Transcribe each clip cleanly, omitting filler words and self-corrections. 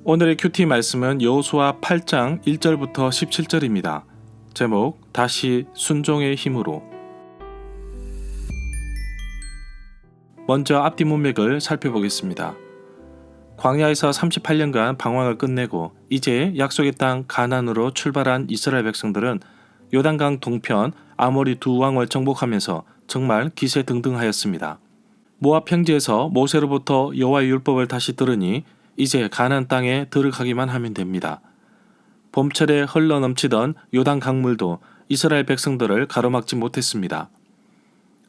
오늘의 큐티 말씀은 여호수아 8장 1절부터 17절입니다. 제목 다시 순종의 힘으로. 먼저 앞뒤 문맥을 살펴보겠습니다. 광야에서 38년간 방황을 끝내고 이제 약속의 땅 가나안으로 출발한 이스라엘 백성들은 요단강 동편 아모리 두 왕을 정복하면서 정말 기세등등하였습니다. 모압 평지에서 모세로부터 여호와의 율법을 다시 들으니 이제 가나안 땅에 들어가기만 하면 됩니다. 봄철에 흘러넘치던 요단 강물도 이스라엘 백성들을 가로막지 못했습니다.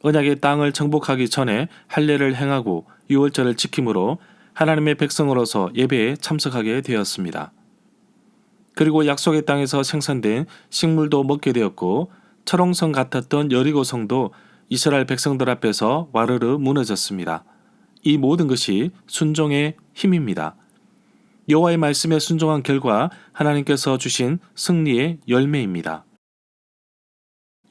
언약의 땅을 정복하기 전에 할례를 행하고 유월절을 지킴으로 하나님의 백성으로서 예배에 참석하게 되었습니다. 그리고 약속의 땅에서 생산된 식물도 먹게 되었고 철옹성 같았던 여리고성도 이스라엘 백성들 앞에서 와르르 무너졌습니다. 이 모든 것이 순종의 힘입니다. 여호와의 말씀에 순종한 결과 하나님께서 주신 승리의 열매입니다.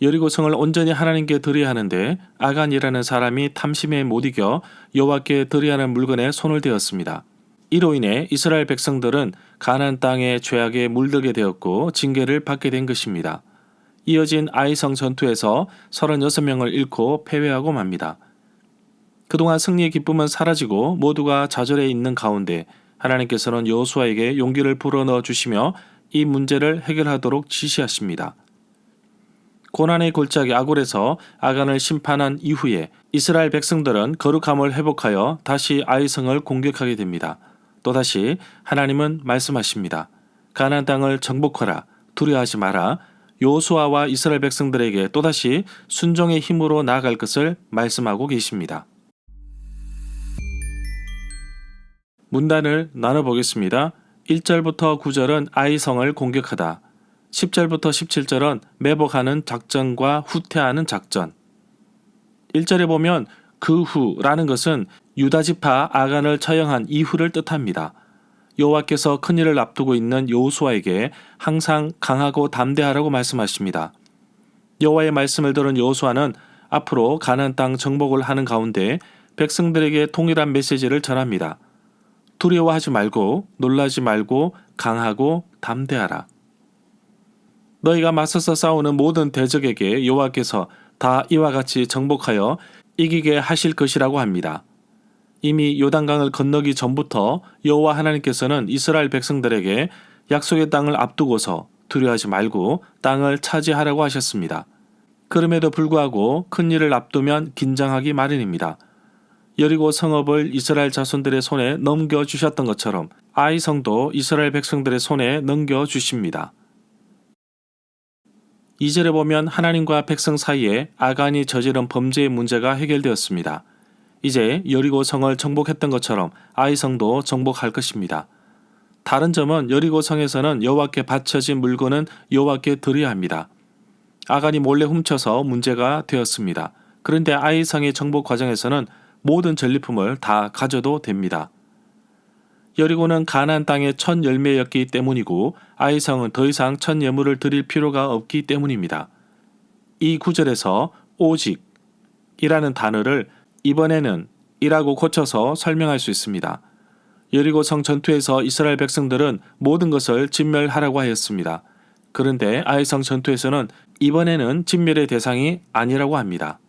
여리고성을 온전히 하나님께 드려야 하는데 아간이라는 사람이 탐심에 못 이겨 여호와께 드려야 하는 물건에 손을 대었습니다. 이로 인해 이스라엘 백성들은 가나안 땅의 죄악에 물들게 되었고 징계를 받게 된 것입니다. 이어진 아이성 전투에서 36명을 잃고 패배하고 맙니다. 그동안 승리의 기쁨은 사라지고 모두가 좌절해 있는 가운데 하나님께서는 여호수아에게 용기를 불어넣어 주시며 이 문제를 해결하도록 지시하십니다. 고난의 골짜기 아골에서 아간을 심판한 이후에 이스라엘 백성들은 거룩함을 회복하여 다시 아이성을 공격하게 됩니다. 또다시 하나님은 말씀하십니다. 가나안 땅을 정복하라. 두려워하지 마라. 여호수아와 이스라엘 백성들에게 또다시 순종의 힘으로 나아갈 것을 말씀하고 계십니다. 문단을 나눠보겠습니다. 1절부터 9절은 아이성을 공격하다. 10절부터 17절은 매복하는 작전과 후퇴하는 작전. 1절에 보면 그 후라는 것은 유다지파 아간을 처형한 이후를 뜻합니다. 여호와께서 큰일을 앞두고 있는 여호수아에게 항상 강하고 담대하라고 말씀하십니다. 여호와의 말씀을 들은 여호수아는 앞으로 가나안 땅 정복을 하는 가운데 백성들에게 동일한 메시지를 전합니다. 두려워하지 말고 놀라지 말고 강하고 담대하라. 너희가 맞서서 싸우는 모든 대적에게 여호와께서 다 이와 같이 정복하여 이기게 하실 것이라고 합니다. 이미 요단강을 건너기 전부터 여호와 하나님께서는 이스라엘 백성들에게 약속의 땅을 앞두고서 두려워하지 말고 땅을 차지하라고 하셨습니다. 그럼에도 불구하고 큰일을 앞두면 긴장하기 마련입니다. 여리고 성읍을 이스라엘 자손들의 손에 넘겨주셨던 것처럼 아이성도 이스라엘 백성들의 손에 넘겨주십니다. 2절에 보면 하나님과 백성 사이에 아간이 저지른 범죄의 문제가 해결되었습니다. 이제 여리고 성을 정복했던 것처럼 아이성도 정복할 것입니다. 다른 점은 여리고 성에서는 여호와께 바쳐진 물건은 여호와께 드려야 합니다. 아간이 몰래 훔쳐서 문제가 되었습니다. 그런데 아이성의 정복 과정에서는 모든 전리품을 다 가져도 됩니다. 여리고는 가나안 땅의 첫 열매였기 때문이고 아이성은 더 이상 첫 예물을 드릴 필요가 없기 때문입니다. 이 구절에서 오직 이라는 단어를 이번에는 이라고 고쳐서 설명할 수 있습니다. 여리고 성 전투에서 이스라엘 백성들은 모든 것을 진멸하라고 하였습니다. 그런데 아이성 전투에서는 이번에는 진멸의 대상이 아니라고 합니다.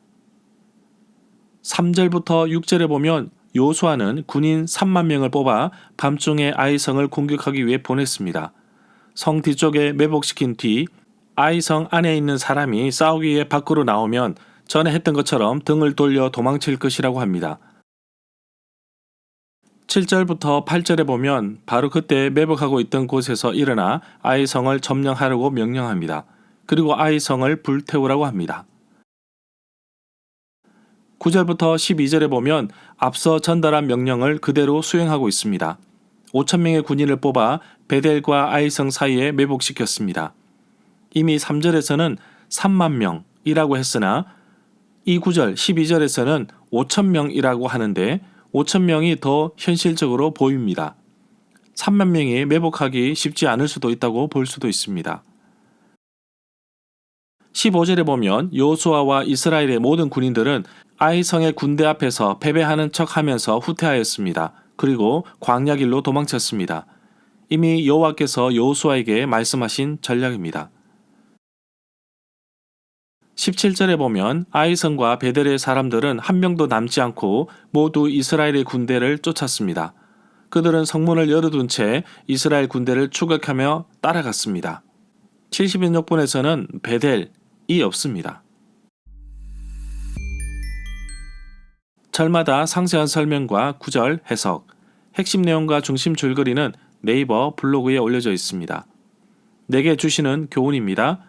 3절부터 6절에 보면 여호수아는 군인 3만 명을 뽑아 밤중에 아이성을 공격하기 위해 보냈습니다. 성 뒤쪽에 매복시킨 뒤 아이성 안에 있는 사람이 싸우기 위해 밖으로 나오면 전에 했던 것처럼 등을 돌려 도망칠 것이라고 합니다. 7절부터 8절에 보면 바로 그때 매복하고 있던 곳에서 일어나 아이성을 점령하라고 명령합니다. 그리고 아이성을 불태우라고 합니다. 9절부터 12절에 보면 앞서 전달한 명령을 그대로 수행하고 있습니다. 5,000명의 군인을 뽑아 베델과 아이성 사이에 매복시켰습니다. 이미 3절에서는 3만 명이라고 했으나 이 9절 12절에서는 5,000명이라고 하는데 5,000명이 더 현실적으로 보입니다. 3만 명이 매복하기 쉽지 않을 수도 있다고 볼 수도 있습니다. 15절에 보면 여호수아와 이스라엘의 모든 군인들은 아이성의 군대 앞에서 패배하는 척하면서 후퇴하였습니다. 그리고 광야길로 도망쳤습니다. 이미 여호와께서 여호수아에게 말씀하신 전략입니다. 17절에 보면 아이성과 베델의 사람들은 한 명도 남지 않고 모두 이스라엘의 군대를 쫓았습니다. 그들은 성문을 열어둔 채 이스라엘 군대를 추격하며 따라갔습니다. 70인역본에서는 베델이 없습니다. 절마다 상세한 설명과 구절 해석, 핵심 내용과 중심 줄거리는 네이버 블로그에 올려져 있습니다. 내게 주시는 교훈입니다.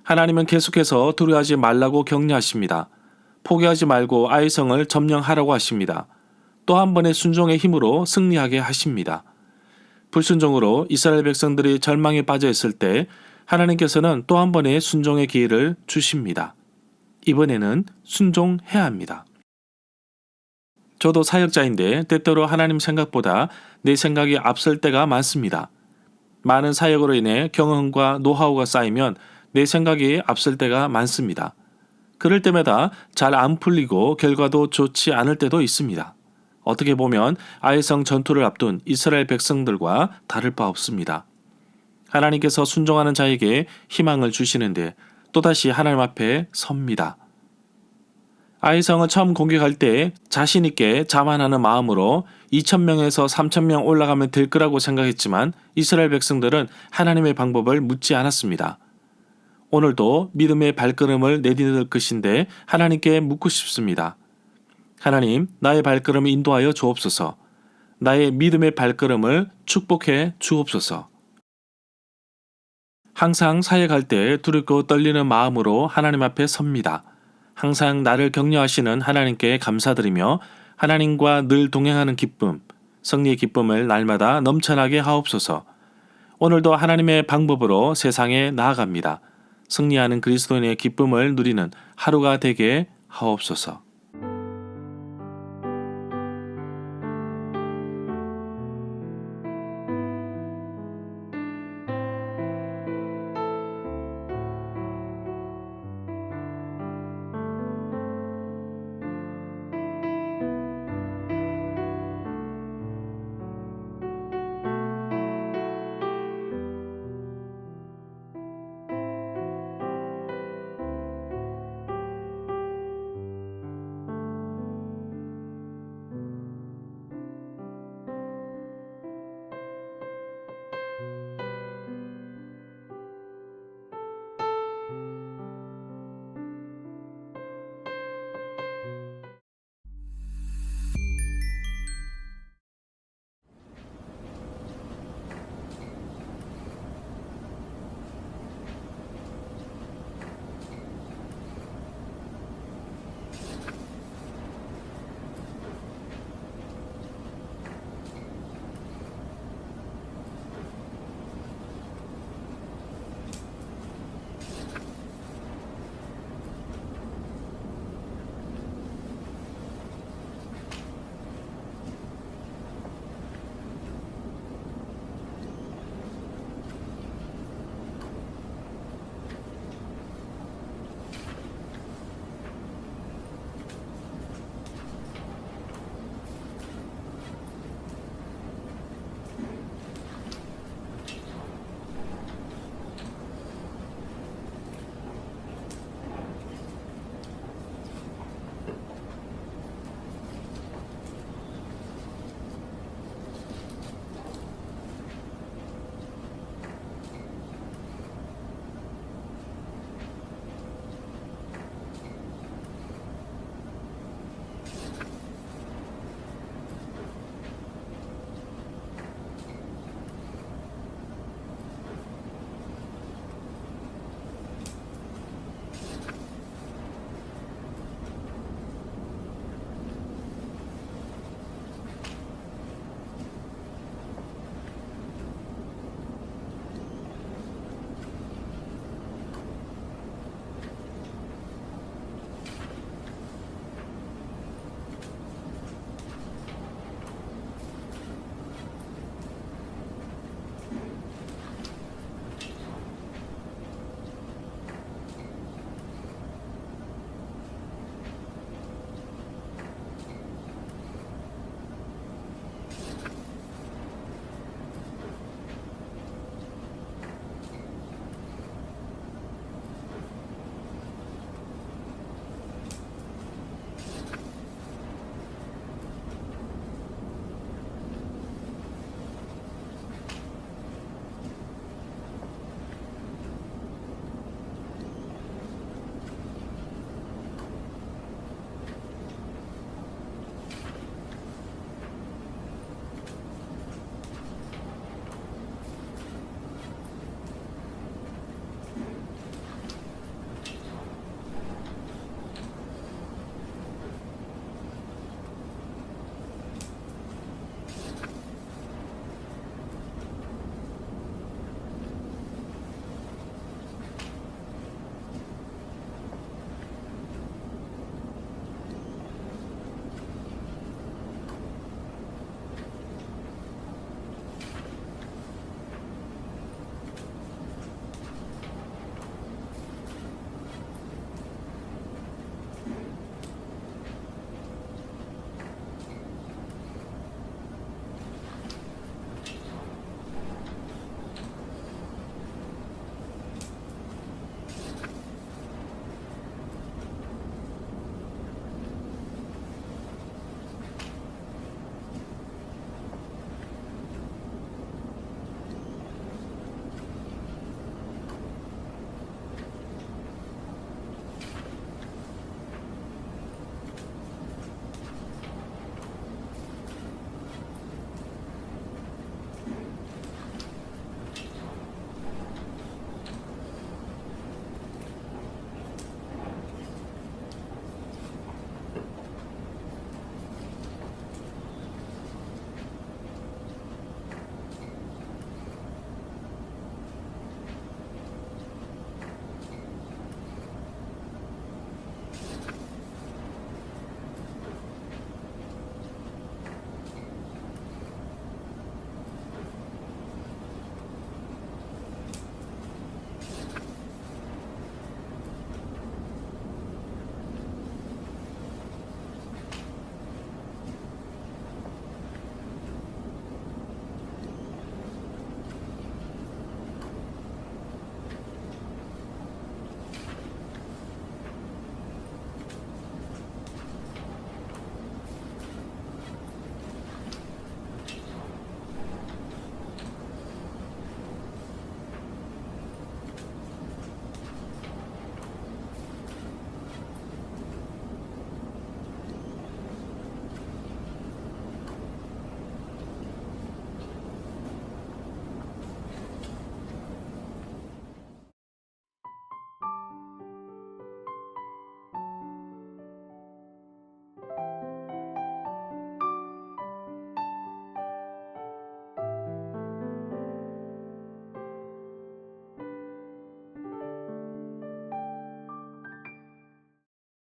하나님은 계속해서 두려워하지 말라고 격려하십니다. 포기하지 말고 아이성을 점령하라고 하십니다. 또 한 번의 순종의 힘으로 승리하게 하십니다. 불순종으로 이스라엘 백성들이 절망에 빠져 있을 때 하나님께서는 또 한 번의 순종의 기회를 주십니다. 이번에는 순종해야 합니다. 저도 사역자인데 때때로 하나님 생각보다 내 생각이 앞설 때가 많습니다. 많은 사역으로 인해 경험과 노하우가 쌓이면 내 생각이 앞설 때가 많습니다. 그럴 때마다 잘 안 풀리고 결과도 좋지 않을 때도 있습니다. 어떻게 보면 아이성 전투를 앞둔 이스라엘 백성들과 다를 바 없습니다. 하나님께서 순종하는 자에게 희망을 주시는데 또다시 하나님 앞에 섭니다. 아이성은 처음 공격할 때 자신 있게 자만하는 마음으로 2,000명에서 3,000명 올라가면 될 거라고 생각했지만 이스라엘 백성들은 하나님의 방법을 묻지 않았습니다. 오늘도 믿음의 발걸음을 내디딜 것인데 하나님께 묻고 싶습니다. 하나님, 나의 발걸음을 인도하여 주옵소서. 나의 믿음의 발걸음을 축복해 주옵소서. 항상 사역할 때 두렵고 떨리는 마음으로 하나님 앞에 섭니다. 항상 나를 격려하시는 하나님께 감사드리며 하나님과 늘 동행하는 기쁨, 승리의 기쁨을 날마다 넘쳐나게 하옵소서. 오늘도 하나님의 방법으로 세상에 나아갑니다. 승리하는 그리스도인의 기쁨을 누리는 하루가 되게 하옵소서.